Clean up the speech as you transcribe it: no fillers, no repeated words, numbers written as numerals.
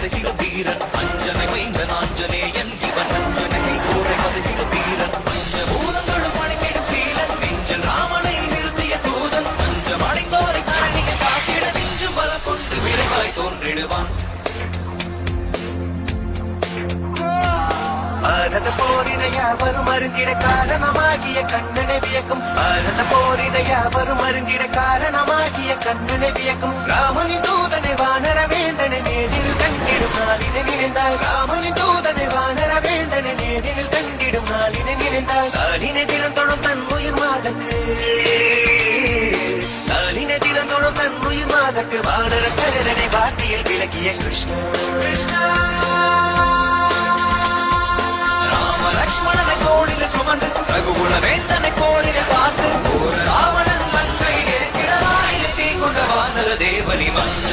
கதையிடும் வீரன் அஞ்சனை மைந்தன் ஆஞ்சநேயன் இவன் அஞ்சனை செய்கோரை கதையிடும் வீரன் பஞ்சபூதங்களும் பணிக்கிடும் சீலன் நெஞ்சில் ராமனை நிறுத்திய தூதன் பஞ்சம் அடைந்தோரை கரணியை காத்திட நெஞ்சு பல கொண்டு விரைவாய் தோன்றிடுவான் பாரத போரினை யாவரும் அருந்திட காரணமாகிய கண்ணனை வியக்கும் பாரத போரினை யாவரும் அருந்திட காரணமாகிய கண்ணனை வியக்கும் ராமனின் தூதனை வானரவேந்தனை நேரில் கண்டிடும் நாளினை நினைந்தார் ராமனின் தூதனை வானரவேந்தனை நேரில் கண்டிடும் நாளினை நினைந்தார் நாளினை திறந்தோடும் தன் உயிர் மாதக்கு நாளினை திறந்தோடும் தன் உயிர் மாதக்கு வானர கரனை வார்த்தையில் விளக்கிய கிருஷ்ணா கிருஷ்ணா லக்ஷ்மணனை கோடில சுமந்து ரகுகுல வேந்தனை கோடில பார்த்து ஒரு ராவணன் லங்கை கிடவாயில் தீ கொண்ட வானர தேவனி வஞ்ச